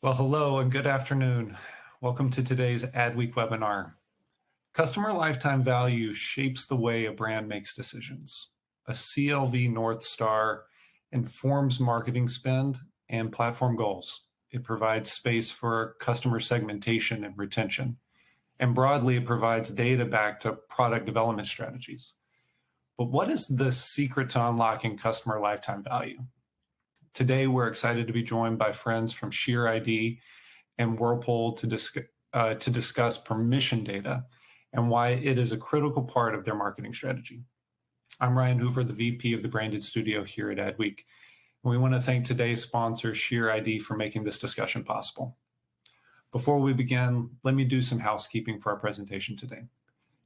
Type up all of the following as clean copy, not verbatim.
Well, hello and good afternoon. Welcome to today's Adweek webinar. Customer lifetime value shapes the way a brand makes decisions. A CLV North Star informs marketing spend and platform goals. It provides space for customer segmentation and retention. And broadly, it provides data back to product development strategies. But what is the secret to unlocking customer lifetime value? Today, we're excited to be joined by friends from SheerID and Whirlpool to discuss permission data and why it is a critical part of their marketing strategy. I'm Ryan Hoover, the VP of the Branded Studio here at Adweek. And we want to thank today's sponsor, SheerID, for making this discussion possible. Before we begin, let me do some housekeeping for our presentation today.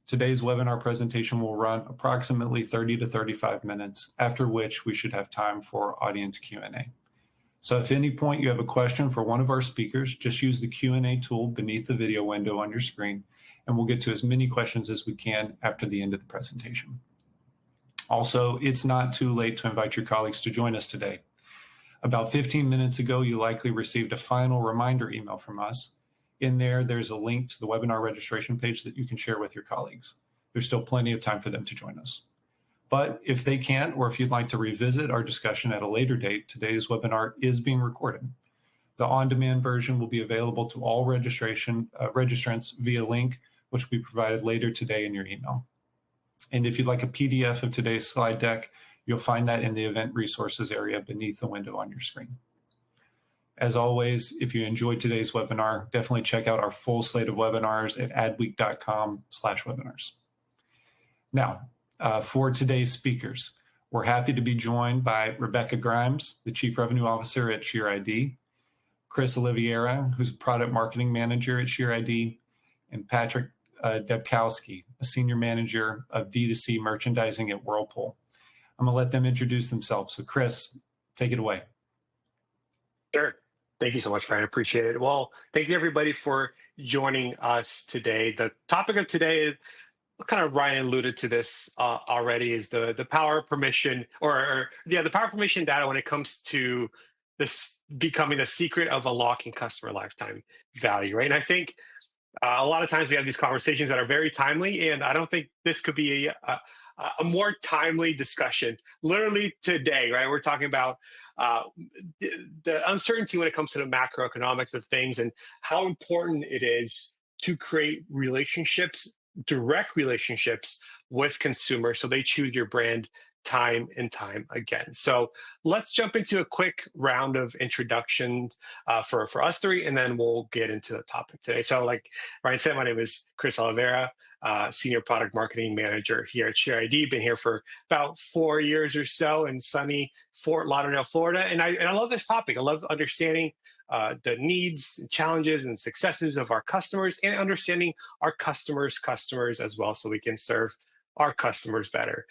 Today's webinar presentation will run approximately 30 to 35 minutes, after which we should have time for audience Q&A. So if at any point you have a question for one of our speakers, just use the Q&A tool beneath the video window on your screen, and we'll get to as many questions as we can after the end of the presentation. Also, it's not too late to invite your colleagues to join us today. About 15 minutes ago, you likely received a final reminder email from us. In there, there's a link to the webinar registration page that you can share with your colleagues. There's still plenty of time for them to join us. But if they can't, or if you'd like to revisit our discussion at a later date, today's webinar is being recorded. The on-demand version will be available to all registrants via link, which will be provided later today in your email. And if you'd like a PDF of today's slide deck, you'll find that in the event resources area beneath the window on your screen. As always, if you enjoyed today's webinar, definitely check out our full slate of webinars at adweek.com/webinars. Now, for today's speakers, we're happy to be joined by Rebecca Grimes, the Chief Revenue Officer at SheerID, Chris Oliveira, who's Product Marketing Manager at SheerID, and Patrick Debkowski, a Senior Manager of D2C Merchandising at Whirlpool. I'm going to let them introduce themselves. So Chris, take it away. Sure. Thank you so much, Ryan. I appreciate it. Well, thank you everybody for joining us today. The topic of today, kind of Ryan alluded to this already, is the power of permission, the power of permission data when it comes to this becoming the secret of unlocking customer lifetime value, right? And I think a lot of times we have these conversations that are very timely, and I don't think this could be a more timely discussion. Literally today, right? We're talking about the uncertainty when it comes to the macroeconomics of things and how important it is to create relationships, direct relationships with consumers so they choose your brand time and time again. So let's jump into a quick round of introductions for us three, and then we'll get into the topic today. So like Ryan said, my name is Chris Oliveira, Senior Product Marketing Manager here at SheerID. Been here for about 4 years or so in sunny Fort Lauderdale, Florida. And I love this topic. I love understanding the needs, challenges, and successes of our customers, and understanding our customers' customers as well, so we can serve our customers better.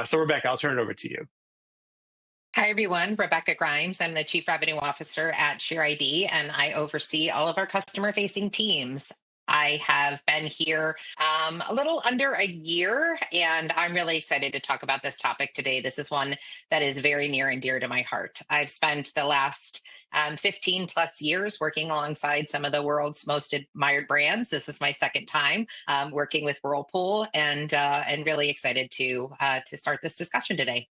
So Rebecca, I'll turn it over to you. Hi, everyone. Rebecca Grimes. I'm the Chief Revenue Officer at SheerID, and I oversee all of our customer-facing teams. I have been here a little under a year, and I'm really excited to talk about this topic today. This is one that is very near and dear to my heart. I've spent the last 15 plus years working alongside some of the world's most admired brands. This is my second time working with Whirlpool, and really excited to start this discussion today.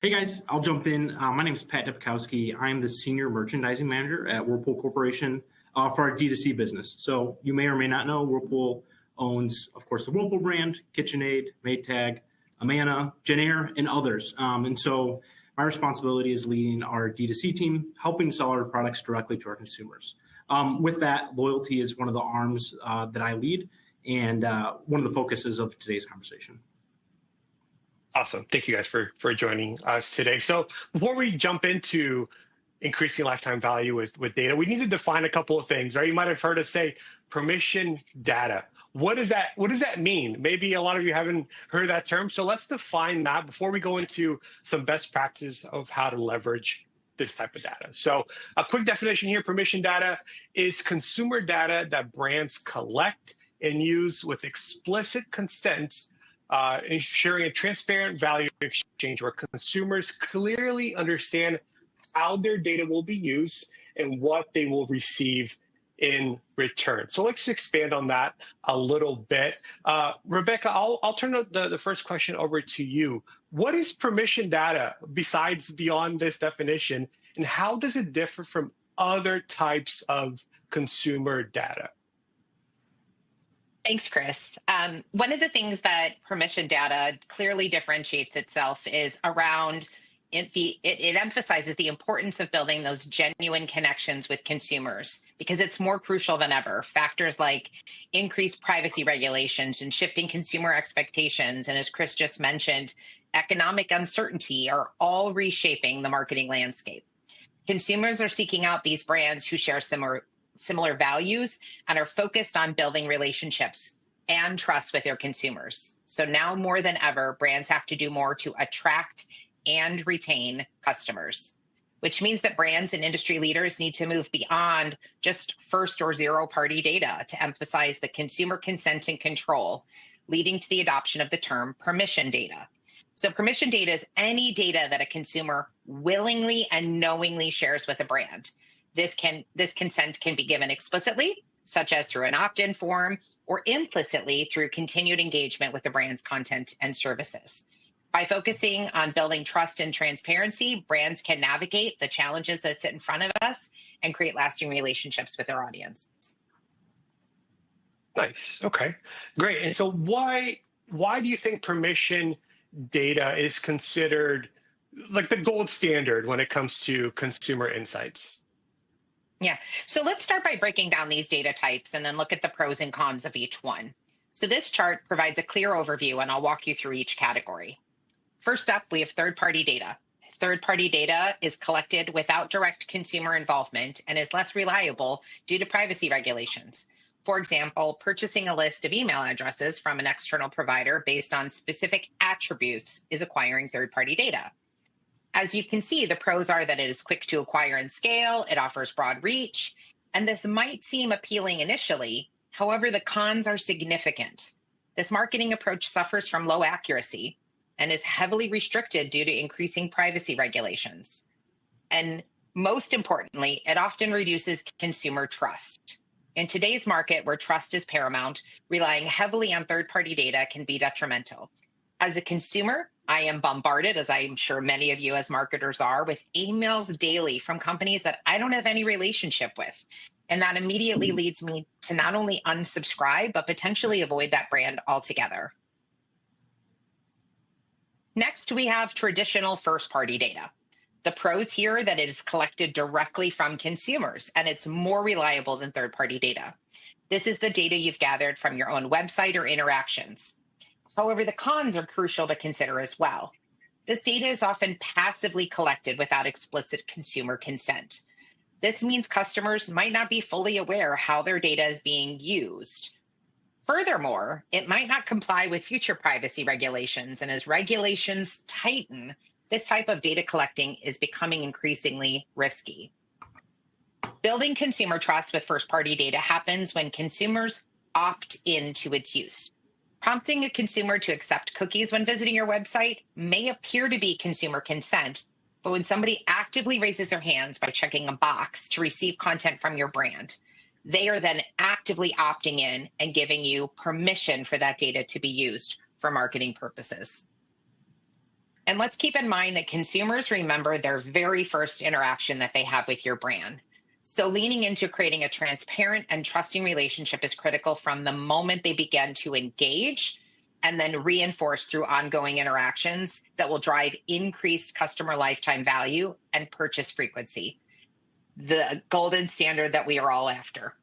Hey guys, I'll jump in. My name is Pat Debkowski. I'm the Senior Merchandising Manager at Whirlpool Corporation for our D2C business. So you may or may not know, Whirlpool owns, of course, the Whirlpool brand, KitchenAid, Maytag, Amana, Jenn-Air, and others. And so my responsibility is leading our D2C team, helping sell our products directly to our consumers. With that, loyalty is one of the arms that I lead, and one of the focuses of today's conversation. Awesome. Thank you guys for joining us today. So before we jump into increasing lifetime value with data, we need to define a couple of things, right? You might have heard us say permission data. What does that mean? Maybe a lot of you haven't heard that term. So let's define that before we go into some best practices of how to leverage this type of data. So a quick definition here: permission data is consumer data that brands collect and use with explicit consent, ensuring a transparent value exchange where consumers clearly understand how their data will be used, and what they will receive in return. So let's expand on that a little bit. Rebecca, I'll turn the first question over to you. What is permission data besides beyond this definition, and how does it differ from other types of consumer data? Thanks, Chris. One of the things that permission data clearly differentiates itself is around it emphasizes the importance of building those genuine connections with consumers because it's more crucial than ever. Factors like increased privacy regulations and shifting consumer expectations, and as Chris just mentioned, economic uncertainty are all reshaping the marketing landscape. Consumers are seeking out these brands who share similar values and are focused on building relationships and trust with their consumers. So now more than ever, brands have to do more to attract and retain customers, which means that brands and industry leaders need to move beyond just first or zero-party data to emphasize the consumer consent and control, leading to the adoption of the term permission data. So permission data is any data that a consumer willingly and knowingly shares with a brand. This consent can be given explicitly, such as through an opt-in form, or implicitly through continued engagement with the brand's content and services. By focusing on building trust and transparency, brands can navigate the challenges that sit in front of us and create lasting relationships with their audience. Nice. Okay, great. And so why do you think permission data is considered like the gold standard when it comes to consumer insights? Yeah, so let's start by breaking down these data types and then look at the pros and cons of each one. So this chart provides a clear overview, and I'll walk you through each category. First up, we have third-party data. Third-party data is collected without direct consumer involvement and is less reliable due to privacy regulations. For example, purchasing a list of email addresses from an external provider based on specific attributes is acquiring third-party data. As you can see, the pros are that it is quick to acquire and scale, it offers broad reach, and this might seem appealing initially. However, the cons are significant. This marketing approach suffers from low accuracy and is heavily restricted due to increasing privacy regulations. And most importantly, it often reduces consumer trust. In today's market, where trust is paramount, relying heavily on third-party data can be detrimental. As a consumer, I am bombarded, as I'm sure many of you as marketers are, with emails daily from companies that I don't have any relationship with. And that immediately leads me to not only unsubscribe, but potentially avoid that brand altogether. Next, we have traditional first-party data. The pros here that it is collected directly from consumers, and it's more reliable than third-party data. This is the data you've gathered from your own website or interactions. However, the cons are crucial to consider as well. This data is often passively collected without explicit consumer consent. This means customers might not be fully aware how their data is being used. Furthermore, it might not comply with future privacy regulations, and as regulations tighten, this type of data collecting is becoming increasingly risky. Building consumer trust with first-party data happens when consumers opt into its use. Prompting a consumer to accept cookies when visiting your website may appear to be consumer consent, but when somebody actively raises their hands by checking a box to receive content from your brand, they are then actively opting in and giving you permission for that data to be used for marketing purposes. And let's keep in mind that consumers remember their very first interaction that they have with your brand. So leaning into creating a transparent and trusting relationship is critical from the moment they begin to engage, and then reinforce through ongoing interactions that will drive increased customer lifetime value and purchase frequency, the golden standard that we are all after.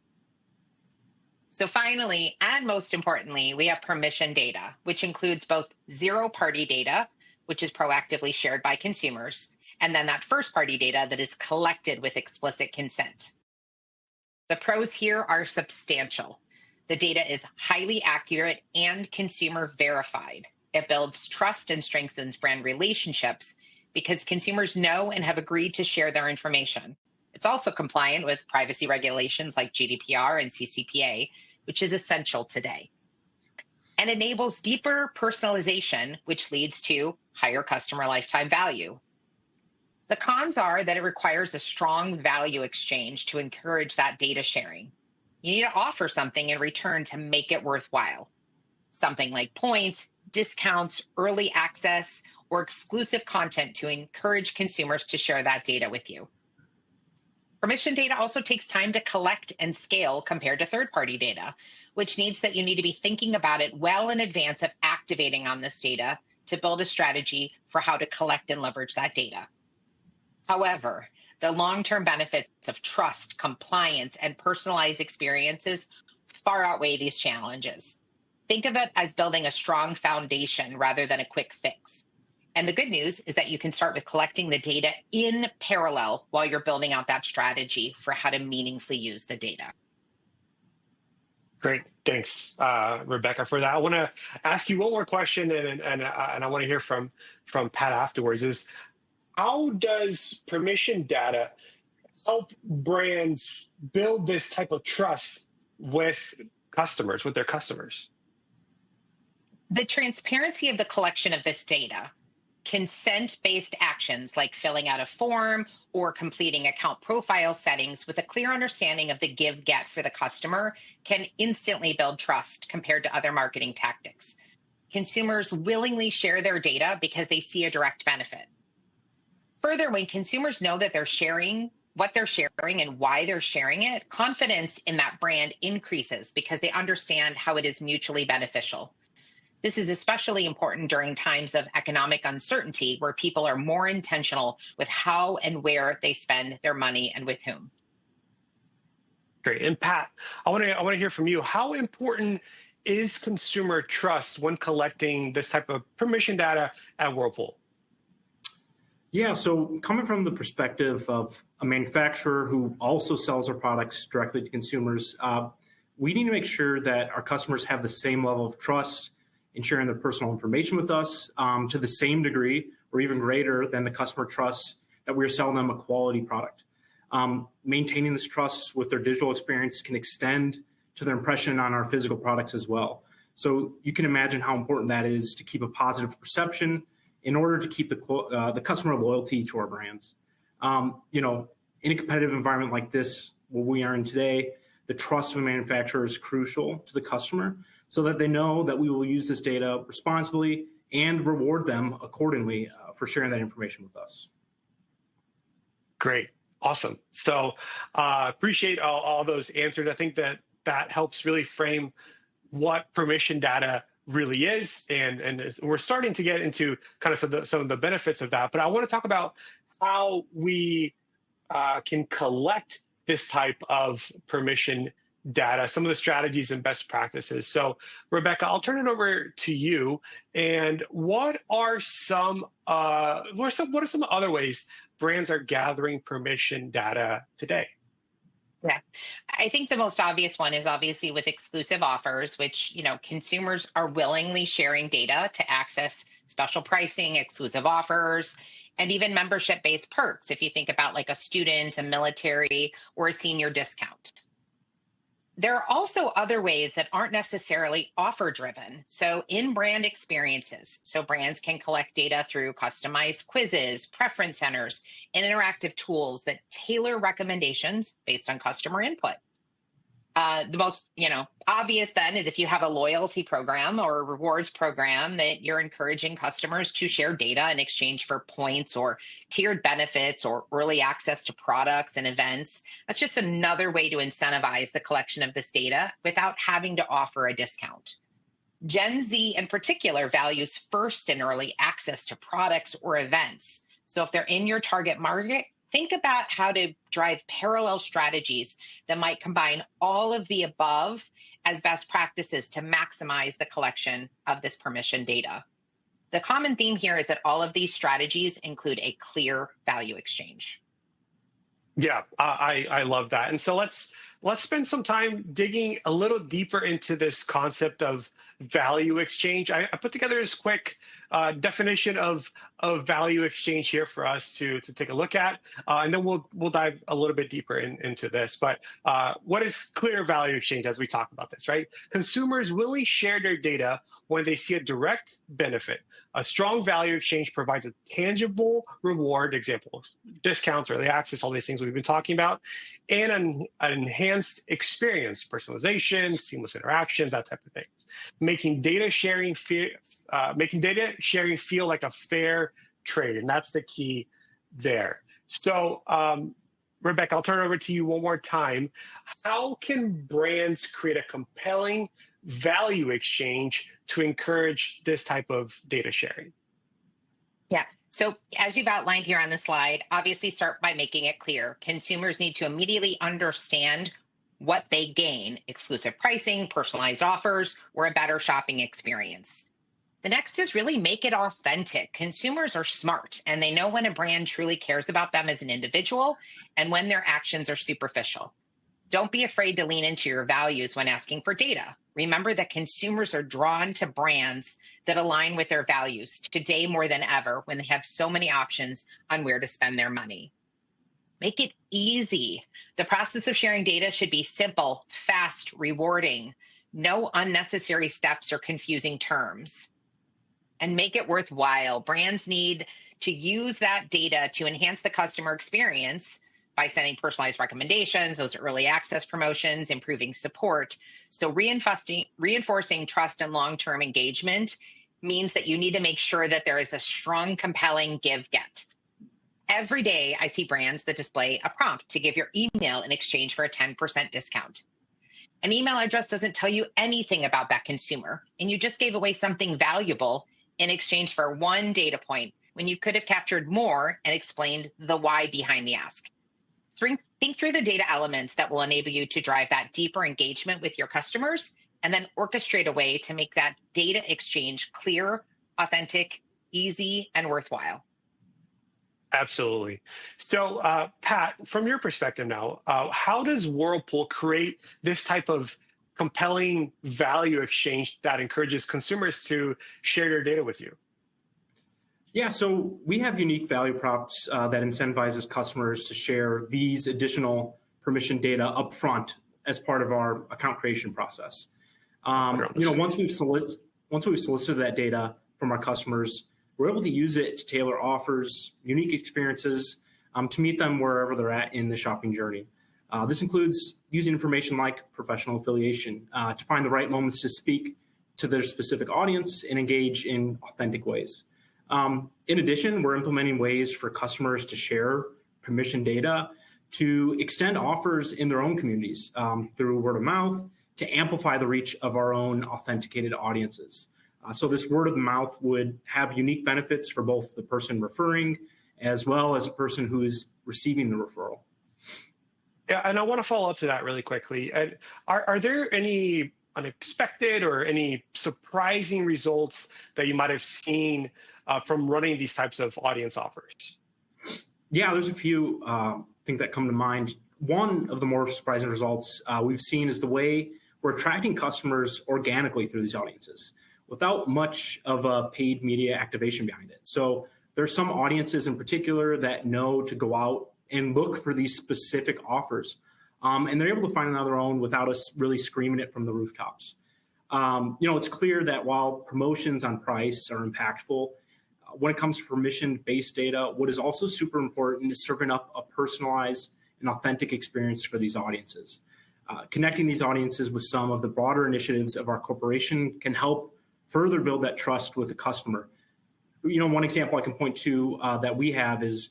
So finally, and most importantly, we have permission data, which includes both zero-party data, which is proactively shared by consumers, and then that first-party data that is collected with explicit consent. The pros here are substantial. The data is highly accurate and consumer verified. It builds trust and strengthens brand relationships because consumers know and have agreed to share their information. It's also compliant with privacy regulations like GDPR and CCPA, which is essential today. And enables deeper personalization, which leads to higher customer lifetime value. The cons are that it requires a strong value exchange to encourage that data sharing. You need to offer something in return to make it worthwhile. Something like points, discounts, early access, or exclusive content to encourage consumers to share that data with you. Permission data also takes time to collect and scale compared to third-party data, which means that you need to be thinking about it well in advance of activating on this data to build a strategy for how to collect and leverage that data. However, the long-term benefits of trust, compliance, and personalized experiences far outweigh these challenges. Think of it as building a strong foundation rather than a quick fix. And the good news is that you can start with collecting the data in parallel while you're building out that strategy for how to meaningfully use the data. Great. Thanks, Rebecca, for that. I want to ask you one more question, and I want to hear from Pat afterwards. Is how does permission data help brands build this type of trust with customers, with their customers? The transparency of the collection of this data, consent-based actions like filling out a form or completing account profile settings with a clear understanding of the give-get for the customer can instantly build trust compared to other marketing tactics. Consumers willingly share their data because they see a direct benefit. Further, when consumers know that they're sharing, what they're sharing and why they're sharing it, confidence in that brand increases because they understand how it is mutually beneficial. This is especially important during times of economic uncertainty where people are more intentional with how and where they spend their money and with whom. Great. And Pat, I want to hear from you. How important is consumer trust when collecting this type of permission data at Whirlpool? Yeah, so coming from the perspective of a manufacturer who also sells our products directly to consumers, we need to make sure that our customers have the same level of trust in sharing their personal information with us to the same degree or even greater than the customer trusts that we're selling them a quality product. Maintaining this trust with their digital experience can extend to their impression on our physical products as well. So you can imagine how important that is to keep a positive perception in order to keep the customer loyalty to our brands. In a competitive environment like this, what we are in today, the trust of a manufacturer is crucial to the customer so that they know that we will use this data responsibly and reward them accordingly for sharing that information with us. Great. Awesome. So appreciate all those answers. I think that helps really frame what permission data really is, and we're starting to get into kind of some of the benefits of that. But I want to talk about how we can collect this type of permission data, some of the strategies and best practices. So, Rebecca, I'll turn it over to you. And what are some other ways brands are gathering permission data today? Yeah, I think the most obvious one is obviously with exclusive offers, which, consumers are willingly sharing data to access special pricing, exclusive offers, and even membership-based perks. If you think about like a student, a military, or a senior discount. There are also other ways that aren't necessarily offer driven. So in brand experiences, so brands can collect data through customized quizzes, preference centers, and interactive tools that tailor recommendations based on customer input. The most, obvious then is if you have a loyalty program or a rewards program that you're encouraging customers to share data in exchange for points or tiered benefits or early access to products and events. That's just another way to incentivize the collection of this data without having to offer a discount. Gen Z in particular values first and early access to products or events. So if they're in your target market, think about how to drive parallel strategies that might combine all of the above as best practices to maximize the collection of this permission data. The common theme here is that all of these strategies include a clear value exchange. Yeah, I love that. And so let's let's spend some time digging a little deeper into this concept of value exchange. I put together this quick definition of value exchange here for us to take a look at, and then we'll dive a little bit deeper into this. But what is clear value exchange as we talk about this, right? Consumers willingly share their data when they see a direct benefit. A strong value exchange provides a tangible reward, examples, discounts, early access, all these things we've been talking about, and an enhanced experience, personalization, seamless interactions, that type of thing, making data sharing feel like a fair trade, and that's the key there. So, Rebecca, I'll turn it over to you one more time. How can brands create a compelling value exchange to encourage this type of data sharing? Yeah. So as you've outlined here on the slide, obviously start by making it clear. Consumers need to immediately understand what they gain: exclusive pricing, personalized offers, or a better shopping experience. The next is really make it authentic. Consumers are smart and they know when a brand truly cares about them as an individual and when their actions are superficial. Don't be afraid to lean into your values when asking for data. Remember that consumers are drawn to brands that align with their values today more than ever when they have so many options on where to spend their money. Make it easy. The process of sharing data should be simple, fast, rewarding. No unnecessary steps or confusing terms. And make it worthwhile. Brands need to use that data to enhance the customer experience by sending personalized recommendations, those early access promotions, improving support. So reinforcing trust and long-term engagement means that you need to make sure that there is a strong, compelling give-get. Every day, I see brands that display a prompt to give your email in exchange for a 10% discount. An email address doesn't tell you anything about that consumer, and you just gave away something valuable in exchange for one data point when you could have captured more and explained the why behind the ask. Think through the data elements that will enable you to drive that deeper engagement with your customers, and then orchestrate a way to make that data exchange clear, authentic, easy, and worthwhile. Absolutely. So, Pat, from your perspective now, how does Whirlpool create this type of compelling value exchange that encourages consumers to share their data with you? Yeah, so we have unique value props that incentivizes customers to share these additional permission data upfront as part of our account creation process. Once we've solicited that data from our customers, we're able to use it to tailor offers, unique experiences to meet them wherever they're at in the shopping journey. This includes using information like professional affiliation to find the right moments to speak to their specific audience and engage in authentic ways. In addition, we're implementing ways for customers to share permission data to extend offers in their own communities through word of mouth to amplify the reach of our own authenticated audiences. So this word of mouth would have unique benefits for both the person referring as well as the person who is receiving the referral. Yeah, and I want to follow up to that really quickly. Are there any unexpected or any surprising results that you might have seen from running these types of audience offers? Yeah, there's a few things that come to mind. One of the more surprising results we've seen is the way we're attracting customers organically through these audiences without much of a paid media activation behind it. So there's some audiences in particular that know to go out and look for these specific offers. And they're able to find it on their own without us really screaming it from the rooftops. It's clear that while promotions on price are impactful, when it comes to permission-based data, what is also super important is serving up a personalized and authentic experience for these audiences. Connecting these audiences with some of the broader initiatives of our corporation can help further build that trust with the customer. One example I can point to that we have is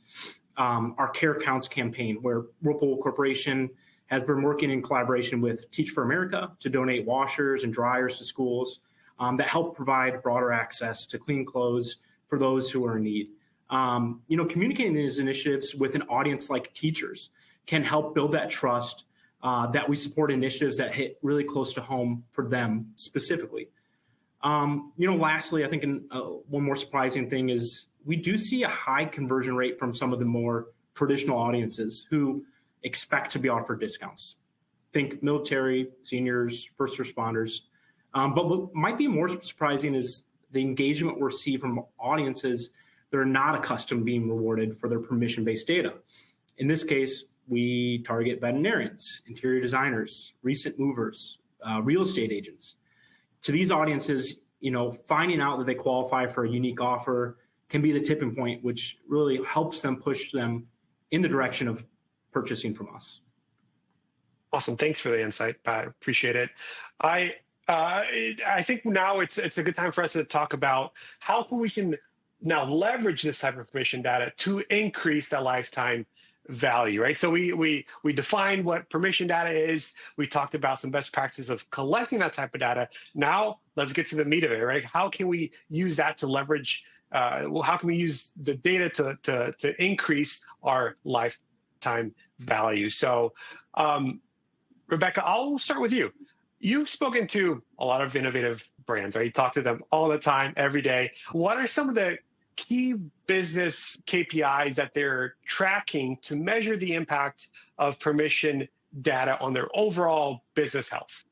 our Care Counts campaign, where Whirlpool Corporation has been working in collaboration with Teach for America to donate washers and dryers to schools that help provide broader access to clean clothes for those who are in need. Communicating these initiatives with an audience like teachers can help build that trust that we support initiatives that hit really close to home for them specifically. Lastly, I think one more surprising thing is we do see a high conversion rate from some of the more traditional audiences who expect to be offered discounts. Think military, seniors, first responders. But what might be more surprising is the engagement we'll see from audiences that are not accustomed to being rewarded for their permission-based data. In this case, we target veterinarians, interior designers, recent movers, real estate agents. To these audiences, finding out that they qualify for a unique offer can be the tipping point, which really helps them push them in the direction of purchasing from us. Awesome. Thanks for the insight, Pat. Appreciate it. I think now it's a good time for us to talk about how we can now leverage this type of permission data to increase the lifetime value, right? So we defined what permission data is. We talked about some best practices of collecting that type of data. Now let's get to the meat of it, right? How can we use that to leverage? How can we use the data to increase our lifetime value? So, Rebecca, I'll start with you. You've spoken to a lot of innovative brands, right? You talk to them all the time, every day. What are some of the key business KPIs that they're tracking to measure the impact of permission data on their overall business health?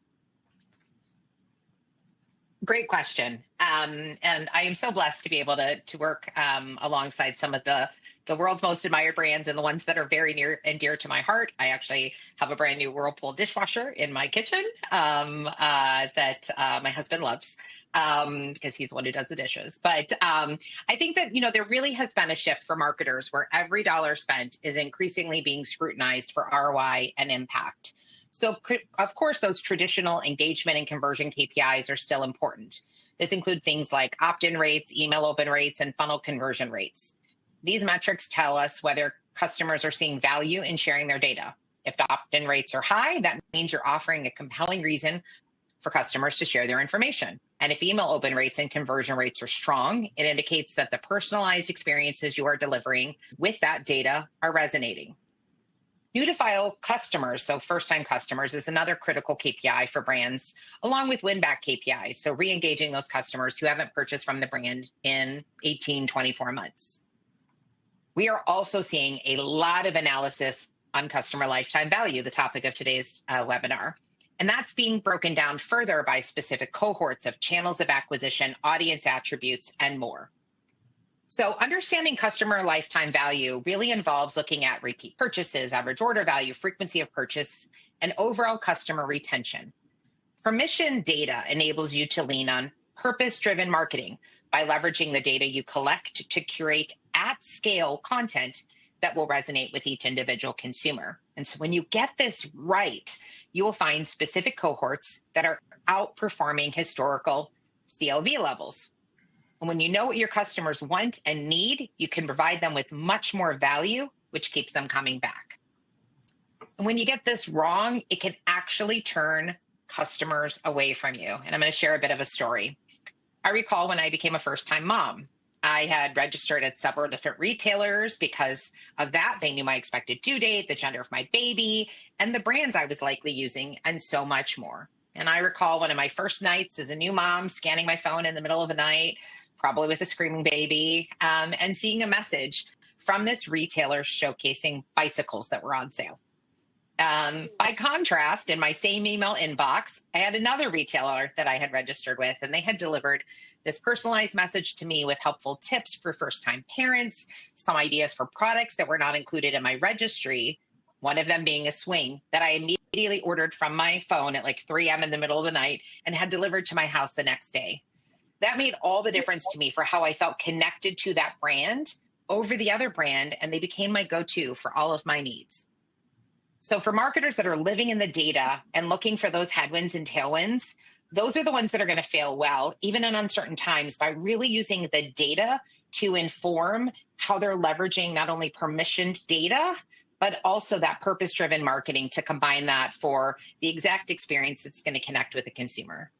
Great question. And I am so blessed to be able to work alongside some of the world's most admired brands and the ones that are very near and dear to my heart. I actually have a brand new Whirlpool dishwasher in my kitchen that my husband loves because he's the one who does the dishes. But I think that, there really has been a shift for marketers where every dollar spent is increasingly being scrutinized for ROI and impact. So, of course, those traditional engagement and conversion KPIs are still important. This include things like opt-in rates, email open rates, and funnel conversion rates. These metrics tell us whether customers are seeing value in sharing their data. If the opt-in rates are high, that means you're offering a compelling reason for customers to share their information. And if email open rates and conversion rates are strong, it indicates that the personalized experiences you are delivering with that data are resonating. New to file customers, so first-time customers, is another critical KPI for brands, along with win-back KPIs, so re-engaging those customers who haven't purchased from the brand in 18, 24 months. We are also seeing a lot of analysis on customer lifetime value, the topic of today's webinar. And that's being broken down further by specific cohorts of channels of acquisition, audience attributes, and more. So understanding customer lifetime value really involves looking at repeat purchases, average order value, frequency of purchase, and overall customer retention. Permission data enables you to lean on purpose-driven marketing by leveraging the data you collect to curate at-scale content that will resonate with each individual consumer. And so when you get this right, you will find specific cohorts that are outperforming historical CLV levels. And when you know what your customers want and need, you can provide them with much more value, which keeps them coming back. And when you get this wrong, it can actually turn customers away from you. And I'm going to share a bit of a story. I recall when I became a first-time mom, I had registered at several different retailers. Because of that, they knew my expected due date, the gender of my baby, and the brands I was likely using, and so much more. And I recall one of my first nights as a new mom, scanning my phone in the middle of the night, probably with a screaming baby, and seeing a message from this retailer showcasing bicycles that were on sale. By contrast, in my same email inbox, I had another retailer that I had registered with, and they had delivered this personalized message to me with helpful tips for first-time parents, some ideas for products that were not included in my registry, one of them being a swing that I immediately ordered from my phone at like 3 a.m. in the middle of the night and had delivered to my house the next day. That made all the difference to me for how I felt connected to that brand over the other brand, and they became my go-to for all of my needs. So for marketers that are living in the data and looking for those headwinds and tailwinds, those are the ones that are going to fail well, even in uncertain times, by really using the data to inform how they're leveraging not only permissioned data, but also that purpose-driven marketing to combine that for the exact experience that's going to connect with the consumer.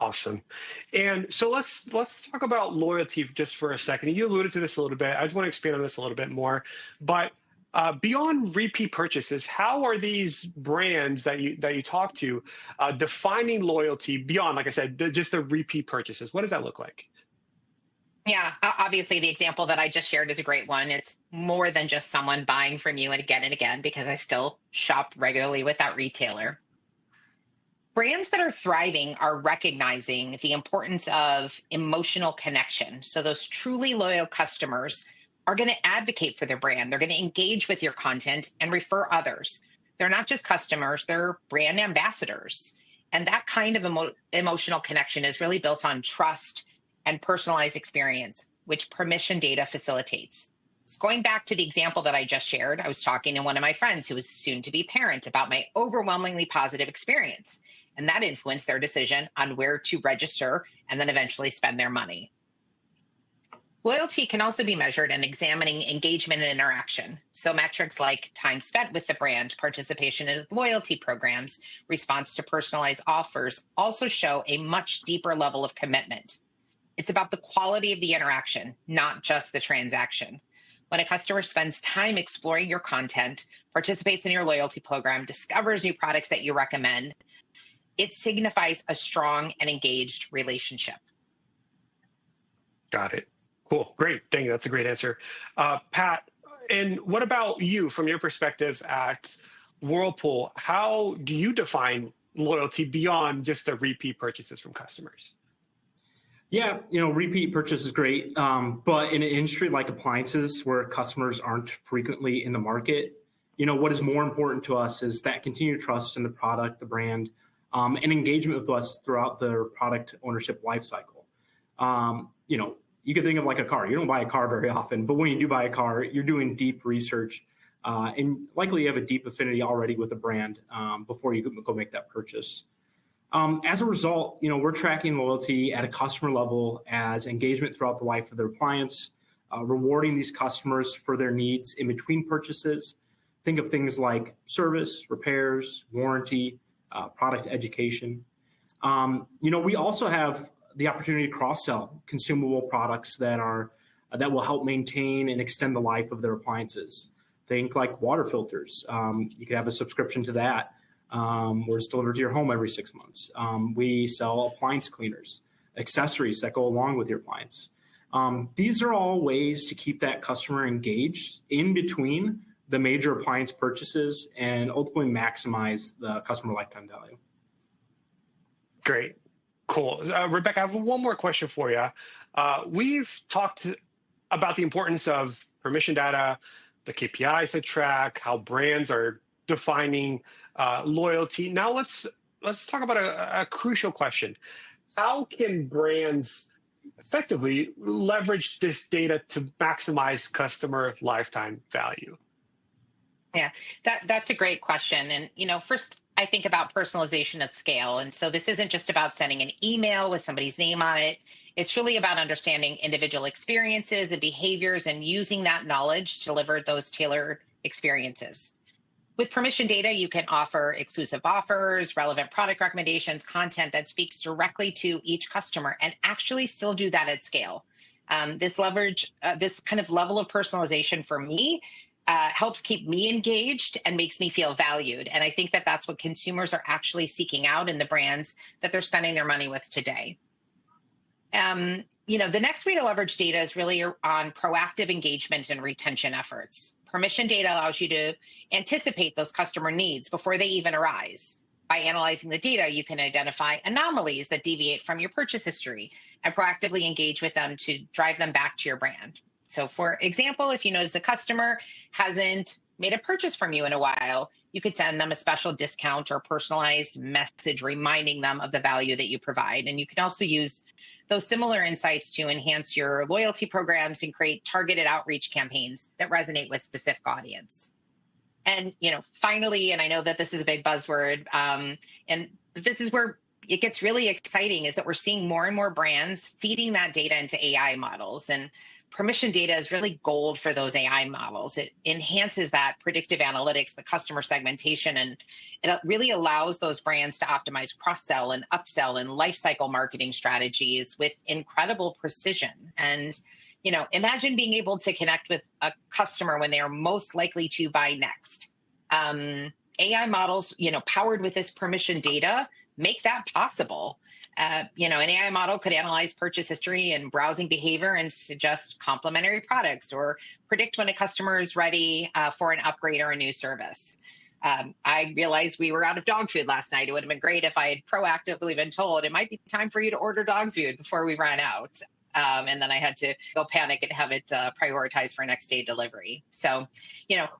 Awesome. And so let's talk about loyalty just for a second. You alluded to this a little bit. I just want to expand on this a little bit more. But beyond repeat purchases, how are these brands that you talk to defining loyalty beyond, like I said, just the repeat purchases? What does that look like? Yeah, obviously, the example that I just shared is a great one. It's more than just someone buying from you and again, because I still shop regularly with that retailer. Brands that are thriving are recognizing the importance of emotional connection. So, those truly loyal customers are going to advocate for their brand. They're going to engage with your content and refer others. They're not just customers, they're brand ambassadors. And that kind of emotional connection is really built on trust and personalized experience, which permission data facilitates. So, going back to the example that I just shared, I was talking to one of my friends who was soon to be parent about my overwhelmingly positive experience. And that influenced their decision on where to register and then eventually spend their money. Loyalty can also be measured in examining engagement and interaction. So, metrics like time spent with the brand, participation in loyalty programs, response to personalized offers also show a much deeper level of commitment. It's about the quality of the interaction, not just the transaction. When a customer spends time exploring your content, participates in your loyalty program, discovers new products that you recommend, it signifies a strong and engaged relationship. Got it. Cool. Great. Thank you. That's a great answer. Pat, and what about you from your perspective at Whirlpool? How do you define loyalty beyond just the repeat purchases from customers? Yeah, repeat purchase is great. But in an industry like appliances where customers aren't frequently in the market, what is more important to us is that continued trust in the product, the brand, and engagement with us throughout the product ownership lifecycle. You could think of like a car. You don't buy a car very often, but when you do buy a car, you're doing deep research and likely you have a deep affinity already with a brand before you go make that purchase. As a result, we're tracking loyalty at a customer level as engagement throughout the life of their appliance, rewarding these customers for their needs in between purchases. Think of things like service, repairs, warranty, product education. We also have the opportunity to cross-sell consumable products that will help maintain and extend the life of their appliances. Think like water filters. You could have a subscription to that, where it's delivered to your home every 6 months. We sell appliance cleaners, accessories that go along with your appliance. These are all ways to keep that customer engaged in between the major appliance purchases and ultimately maximize the customer lifetime value. Great. Cool. Rebecca, I have one more question for you. We've talked about the importance of permission data, the KPIs to track, how brands are defining loyalty. Now let's talk about a crucial question. How can brands effectively leverage this data to maximize customer lifetime value? Yeah, that's a great question. And, first, I think about personalization at scale. And so this isn't just about sending an email with somebody's name on it. It's really about understanding individual experiences and behaviors and using that knowledge to deliver those tailored experiences. With permission data, you can offer exclusive offers, relevant product recommendations, content that speaks directly to each customer, and actually still do that at scale. This kind of level of personalization for me helps keep me engaged and makes me feel valued. And I think that that's what consumers are actually seeking out in the brands that they're spending their money with today. The next way to leverage data is really on proactive engagement and retention efforts. Permission data allows you to anticipate those customer needs before they even arise. By analyzing the data, you can identify anomalies that deviate from your purchase history and proactively engage with them to drive them back to your brand. So, for example, if you notice a customer hasn't made a purchase from you in a while, you could send them a special discount or personalized message reminding them of the value that you provide. And you can also use those similar insights to enhance your loyalty programs and create targeted outreach campaigns that resonate with specific audience. And, finally, and I know that this is a big buzzword, and this is where it gets really exciting, is that we're seeing more and more brands feeding that data into AI models. And permission data is really gold for those AI models. It enhances that predictive analytics, the customer segmentation, and it really allows those brands to optimize cross-sell and upsell and lifecycle marketing strategies with incredible precision. And, imagine being able to connect with a customer when they are most likely to buy next. AI models, powered with this permission data, make that possible. An AI model could analyze purchase history and browsing behavior and suggest complementary products or predict when a customer is ready for an upgrade or a new service. I realized we were out of dog food last night. It would have been great if I had proactively been told it might be time for you to order dog food before we ran out. And then I had to go panic and have it prioritized for next day delivery. So,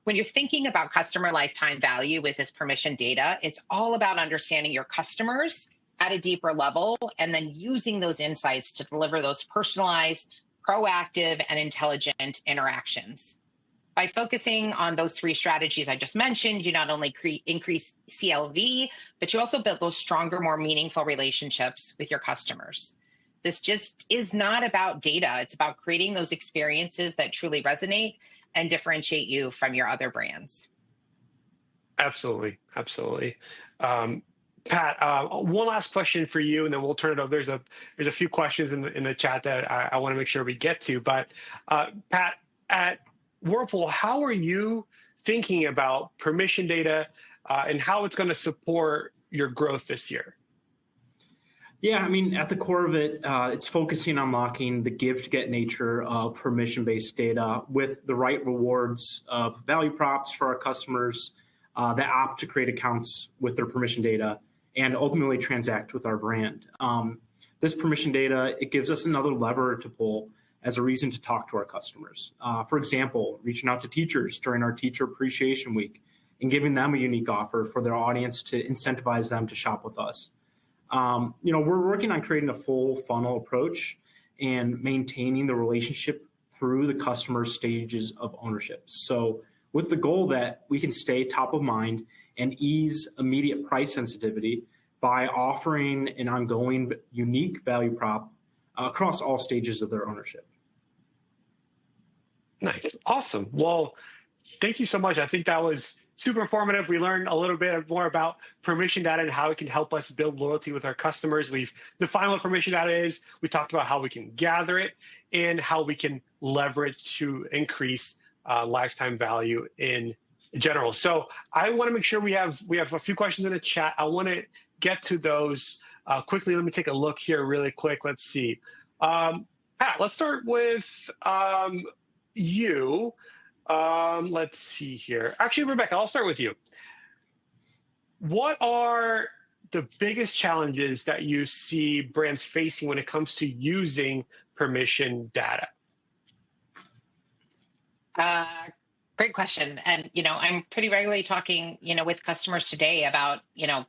when you're thinking about customer lifetime value with this permission data, it's all about understanding your customers at a deeper level and then using those insights to deliver those personalized, proactive, and intelligent interactions. By focusing on those three strategies I just mentioned, you not only increase CLV, but you also build those stronger, more meaningful relationships with your customers. This just is not about data. It's about creating those experiences that truly resonate and differentiate you from your other brands. Absolutely. Absolutely. Pat, one last question for you, and then we'll turn it over. There's a few questions in the chat that I want to make sure we get to. But Pat, at Whirlpool, how are you thinking about permission data and how it's going to support your growth this year? Yeah, at the core of it, it's focusing on unlocking the give-to-get nature of permission-based data with the right rewards of value props for our customers that opt to create accounts with their permission data and ultimately transact with our brand. This permission data, it gives us another lever to pull as a reason to talk to our customers. For example, reaching out to teachers during our Teacher Appreciation Week and giving them a unique offer for their audience to incentivize them to shop with us. We're working on creating a full funnel approach and maintaining the relationship through the customer stages of ownership. So with the goal that we can stay top of mind and ease immediate price sensitivity by offering an ongoing unique value prop across all stages of their ownership. Nice. Awesome. Well, thank you so much. I think that was super informative. We learned a little bit more about permission data and how it can help us build loyalty with our customers. We've defined what permission data is. We talked about how we can gather it and how we can leverage to increase lifetime value in general. So I want to make sure we have a few questions in the chat. I want to get to those quickly. Let me take a look here really quick. Let's see. Pat, let's start with you. Let's see here. Actually, Rebecca, I'll start with you. What are the biggest challenges that you see brands facing when it comes to using permission data? Great question. And, I'm pretty regularly talking, with customers today about,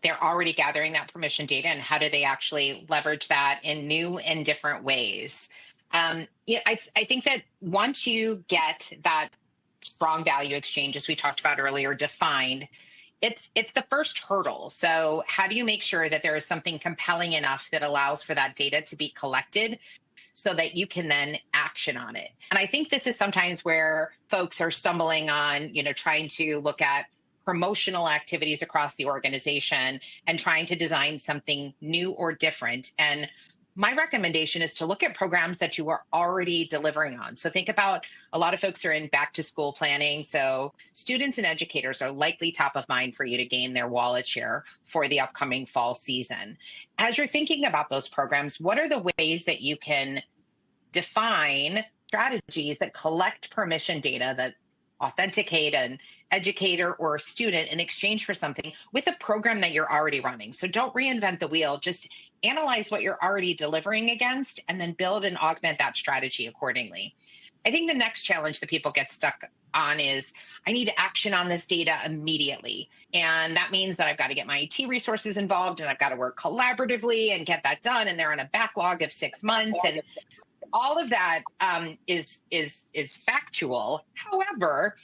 they're already gathering that permission data and how do they actually leverage that in new and different ways. I think that once you get that strong value exchange, as we talked about earlier, defined, it's the first hurdle. So how do you make sure that there is something compelling enough that allows for that data to be collected so that you can then action on it? And I think this is sometimes where folks are stumbling on, trying to look at promotional activities across the organization and trying to design something new or different. And my recommendation is to look at programs that you are already delivering on. So think about a lot of folks are in back to school planning. So students and educators are likely top of mind for you to gain their wallet share for the upcoming fall season. As you're thinking about those programs, what are the ways that you can define strategies that collect permission data that authenticate an educator or a student in exchange for something with a program that you're already running? So don't reinvent the wheel, just analyze what you're already delivering against and then build and augment that strategy accordingly. I think the next challenge that people get stuck on is I need action on this data immediately. And that means that I've got to get my IT resources involved and I've got to work collaboratively and get that done. And they're on a backlog of 6 months. And all of that is factual. However,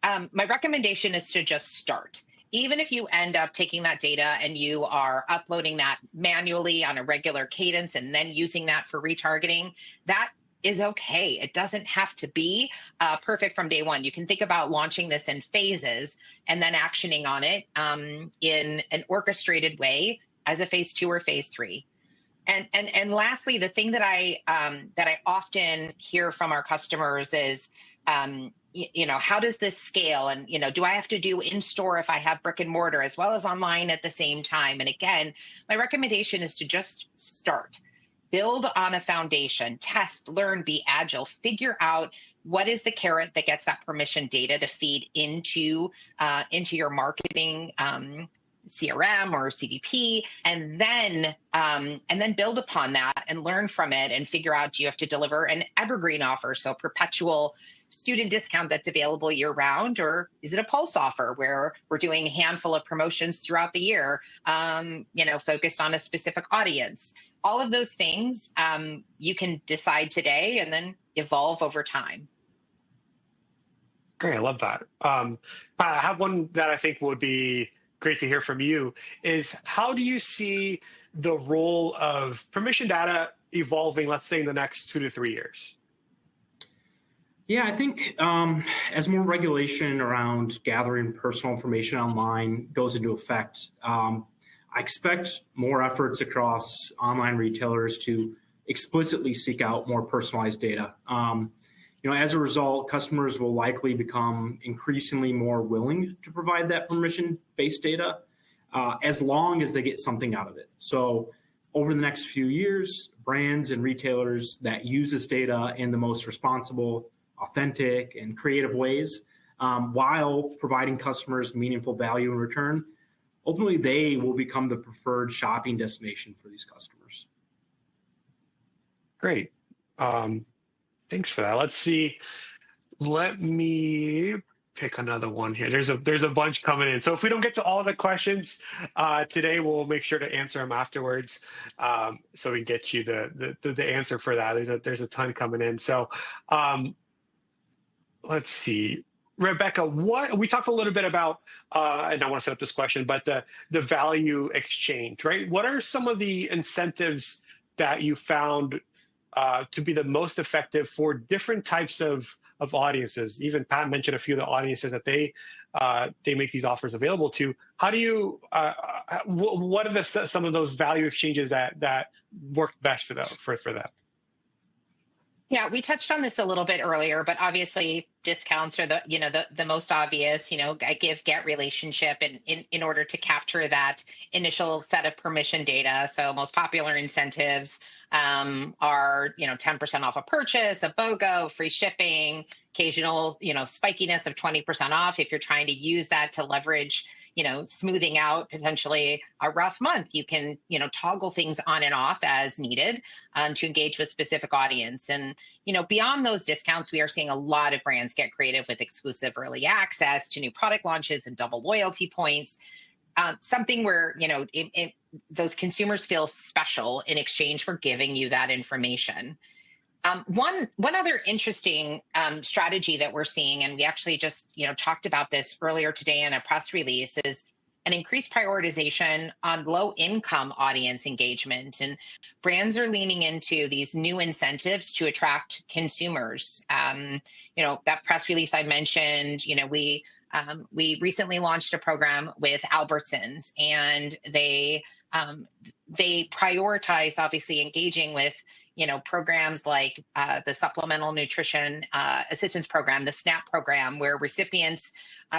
my recommendation is to just start. Even if you end up taking that data and you are uploading that manually on a regular cadence and then using that for retargeting, that is okay. It doesn't have to be perfect from day one. You can think about launching this in phases and then actioning on it in an orchestrated way as a phase 2 or phase 3. And lastly, the thing that I often hear from our customers is how does this scale? And, do I have to do in store if I have brick and mortar as well as online at the same time? And again, my recommendation is to just start, build on a foundation, test, learn, be agile, figure out what is the carrot that gets that permission data to feed into your marketing CRM or CDP, and then build upon that and learn from it and figure out, do you have to deliver an evergreen offer, so perpetual student discount that's available year round, or is it a pulse offer where we're doing a handful of promotions throughout the year, focused on a specific audience? All of those things you can decide today and then evolve over time. Great, I love that. I have one that I think would be great to hear from you, is how do you see the role of permission data evolving, let's say, in the next 2 to 3 years? Yeah, I think as more regulation around gathering personal information online goes into effect, I expect more efforts across online retailers to explicitly seek out more personalized data. As a result, customers will likely become increasingly more willing to provide that permission-based data as long as they get something out of it. So over the next few years, brands and retailers that use this data in the most responsible, authentic, and creative ways, while providing customers meaningful value in return, ultimately they will become the preferred shopping destination for these customers. Great. Thanks for that. Let's see. Let me pick another one here. There's a bunch coming in. So if we don't get to all the questions today, we'll make sure to answer them afterwards, so we can get you the answer for that. There's a ton coming in. So let's see. Rebecca, we talked a little bit about, and I want to set up this question, but the value exchange, right? What are some of the incentives that you found to be the most effective for different types of audiences? Even Pat mentioned a few of the audiences that they make these offers available to. How do you, what are some of those value exchanges that work best for them? Yeah, we touched on this a little bit earlier, but obviously discounts are the most obvious, a give-get relationship in order to capture that initial set of permission data. So most popular incentives are, 10% off a purchase, a BOGO, free shipping, occasional, spikiness of 20% off if you're trying to use that to leverage, smoothing out potentially a rough month. You can, toggle things on and off as needed to engage with specific audience. And, beyond those discounts, we are seeing a lot of brands get creative with exclusive early access to new product launches and double loyalty points. Something where, those consumers feel special in exchange for giving you that information. One other interesting strategy that we're seeing, and we actually just talked about this earlier today in a press release, is an increased prioritization on low-income audience engagement. And brands are leaning into these new incentives to attract consumers. That press release I mentioned, we recently launched a program with Albertsons, and they prioritize obviously engaging with programs like the Supplemental Nutrition Assistance Program, the SNAP program, where recipients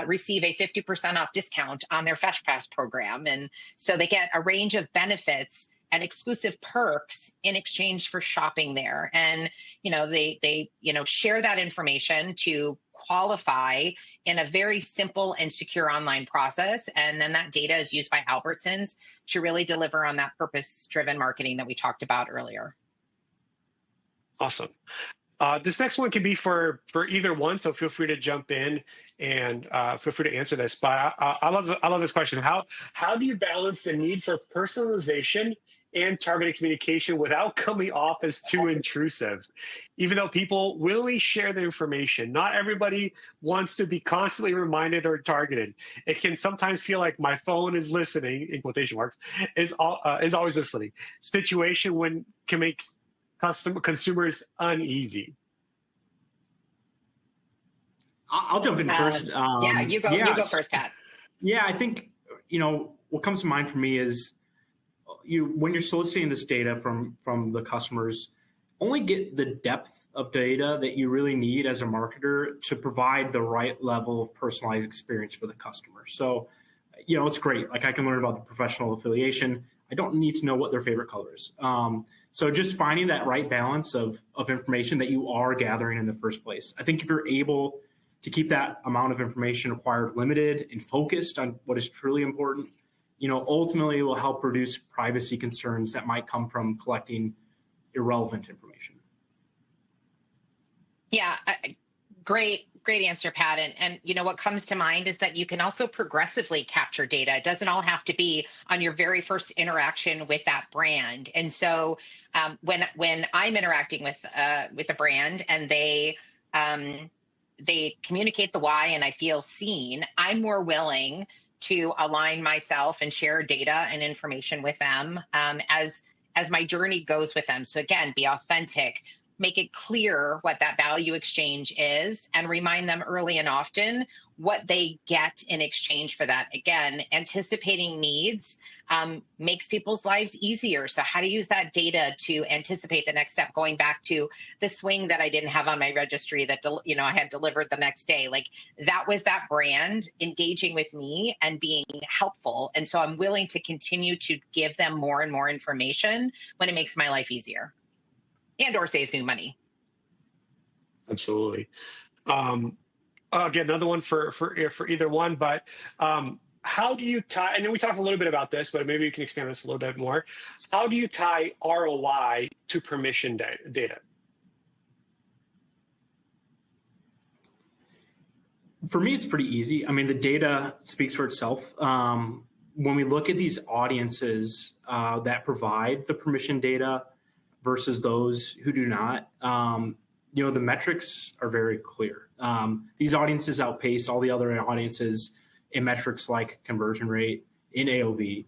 receive a 50% off discount on their Fresh Pass program. And so they get a range of benefits and exclusive perks in exchange for shopping there. And, they share that information to qualify in a very simple and secure online process. And then that data is used by Albertsons to really deliver on that purpose-driven marketing that we talked about earlier. Awesome. This next one can be for either one, so feel free to jump in and feel free to answer this. But I love this question. How do you balance the need for personalization and targeted communication without coming off as too intrusive? Even though people willingly share their information, not everybody wants to be constantly reminded or targeted. It can sometimes feel like my phone is listening, in quotation marks, is always listening. Situation when can make consumers uneasy. I'll jump in first. You go first, Pat. Yeah, I think what comes to mind for me is when you're soliciting this data from the customers, only get the depth of data that you really need as a marketer to provide the right level of personalized experience for the customer. So, it's great. Like I can learn about the professional affiliation. I don't need to know what their favorite color is. So just finding that right balance of information that you are gathering in the first place. I think if you're able to keep that amount of information acquired limited and focused on what is truly important, ultimately it will help reduce privacy concerns that might come from collecting irrelevant information. Yeah, great answer, Pat. And what comes to mind is that you can also progressively capture data. It doesn't all have to be on your very first interaction with that brand. And so when I'm interacting with a brand and they communicate the why and I feel seen, I'm more willing to align myself and share data and information with them as my journey goes with them. So again, be authentic, make it clear what that value exchange is, and remind them early and often what they get in exchange for that. Again, anticipating needs makes people's lives easier. So how to use that data to anticipate the next step, going back to the swing that I didn't have on my registry that I had delivered the next day. Like that was that brand engaging with me and being helpful. And so I'm willing to continue to give them more and more information when it makes my life easier and or saves me money. Absolutely. Again, another one for either one, but how do you tie, and then we talked a little bit about this, but maybe you can expand this a little bit more. How do you tie ROI to permission data? For me, it's pretty easy. I mean, the data speaks for itself. When we look at these audiences that provide the permission data versus those who do not, the metrics are very clear. These audiences outpace all the other audiences in metrics like conversion rate, in AOV.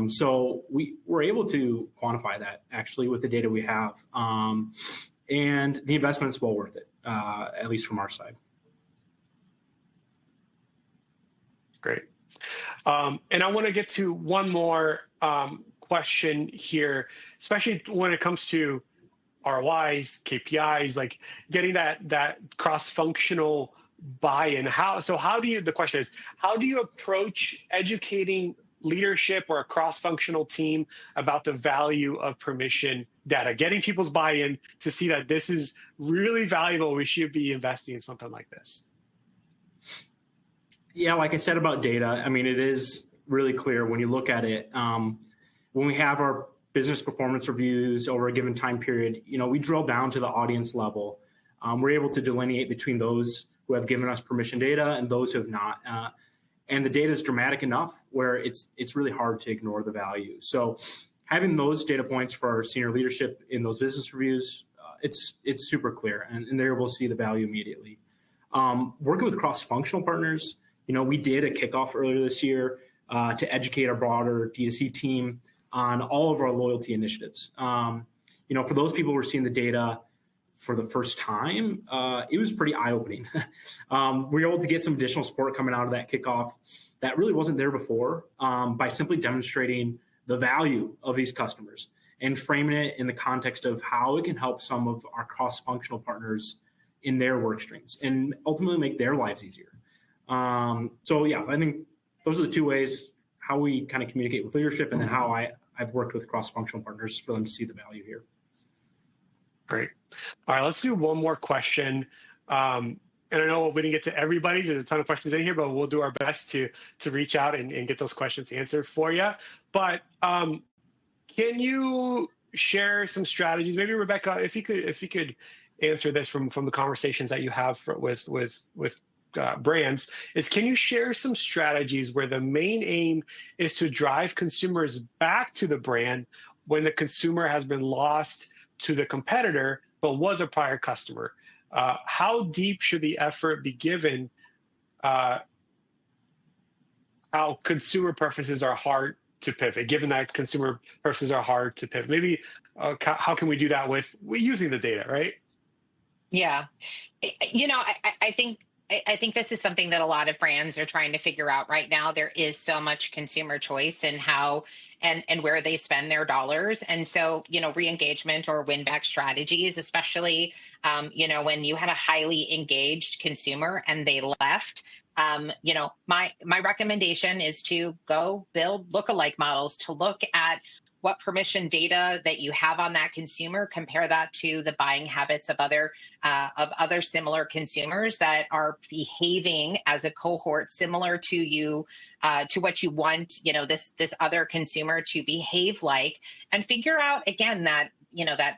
So we're able to quantify that actually with the data we have. And the investment's well worth it, at least from our side. Great. And I want to get to one more question here, especially when it comes to ROIs, KPIs, like getting that cross-functional buy-in. The question is, how do you approach educating leadership or a cross-functional team about the value of permission data, getting people's buy-in to see that this is really valuable, we should be investing in something like this? Yeah, like I said about data, I mean, it is really clear when you look at it. When we have our business performance reviews over a given time period, we drill down to the audience level. We're able to delineate between those who have given us permission data and those who have not. And the data is dramatic enough where it's really hard to ignore the value. So having those data points for our senior leadership in those business reviews, it's super clear, and they're able to see the value immediately. Working with cross-functional partners, we did a kickoff earlier this year to educate our broader D2C team on all of our loyalty initiatives. For those people who are seeing the data for the first time, it was pretty eye-opening. We were able to get some additional support coming out of that kickoff that really wasn't there before by simply demonstrating the value of these customers and framing it in the context of how it can help some of our cross-functional partners in their work streams and ultimately make their lives easier. So yeah, I think those are the two ways how we kind of communicate with leadership, and then how I've worked with cross-functional partners for them to see the value here. Great. All right, let's do one more question. And I know we didn't get to everybody's. There's a ton of questions in here, but we'll do our best to reach out and get those questions answered for you. But can you share some strategies? Maybe Rebecca, if you could answer this from the conversations that you have with brands, is can you share some strategies where the main aim is to drive consumers back to the brand when the consumer has been lost to the competitor but was a prior customer? How deep should the effort be given? How consumer preferences are hard to pivot, given that consumer preferences are hard to pivot? Maybe how can we do that with using the data, right? Yeah. I think I think this is something that a lot of brands are trying to figure out right now. There is so much consumer choice in how and where they spend their dollars. And so, re-engagement or win back strategies, especially, when you had a highly engaged consumer and they left. My recommendation is to go build lookalike models to look at what permission data that you have on that consumer, compare that to the buying habits of other similar consumers that are behaving as a cohort similar to you, to what you want, this other consumer to behave like, and figure out again that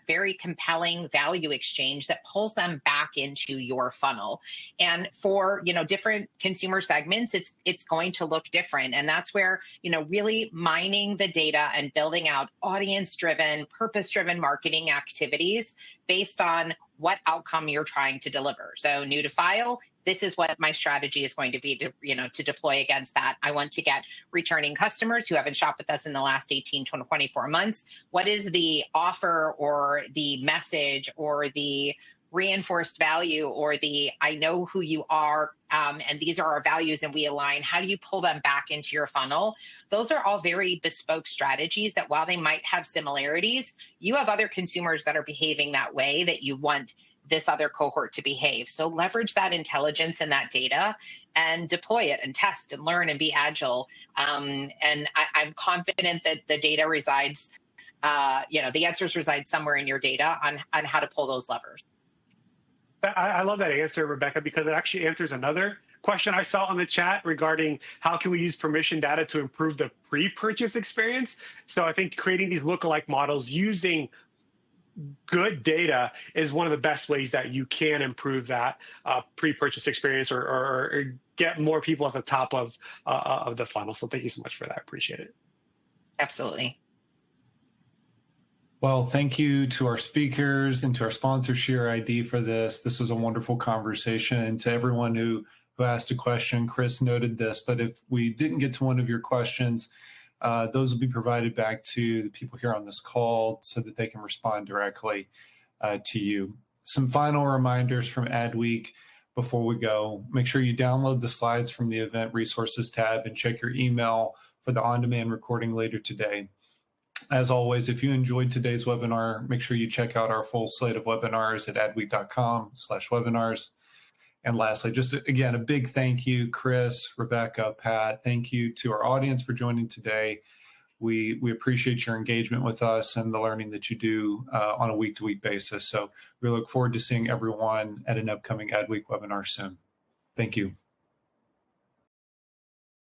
very compelling value exchange that pulls them back into your funnel. And for different consumer segments, it's going to look different. And that's where really mining the data and building out audience driven, purpose driven marketing activities based on what outcome you're trying to deliver. So new to file, this is what my strategy is going to be to deploy against that. I want to get returning customers who haven't shopped with us in the last 18 to 24 months. What is the offer or the message or the reinforced value or the I know who you are, and these are our values and we align? How do you pull them back into your funnel? Those are all very bespoke strategies that while they might have similarities, you have other consumers that are behaving that way that you want this other cohort to behave. So leverage that intelligence and that data and deploy it and test and learn and be agile. And I'm confident that the data resides, the answers reside somewhere in your data on how to pull those levers. I love that answer, Rebecca, because it actually answers another question I saw on the chat regarding how can we use permission data to improve the pre-purchase experience. So I think creating these lookalike models using good data is one of the best ways that you can improve that pre-purchase experience or get more people at the top of the funnel. So thank you so much for that. I appreciate it. Absolutely. Well, thank you to our speakers and to our sponsor, Share ID, for this. This was a wonderful conversation. And to everyone who asked a question, Chris noted this, but if we didn't get to one of your questions, those will be provided back to the people here on this call so that they can respond directly to you. Some final reminders from Adweek before we go. Make sure you download the slides from the event resources tab and check your email for the on-demand recording later today. As always, if you enjoyed today's webinar, make sure you check out our full slate of webinars at adweek.com/webinars. And lastly, just again, a big thank you, Chris, Rebecca, Pat. Thank you to our audience for joining today. We appreciate your engagement with us and the learning that you do on a week-to-week basis. So we look forward to seeing everyone at an upcoming Adweek webinar soon. Thank you.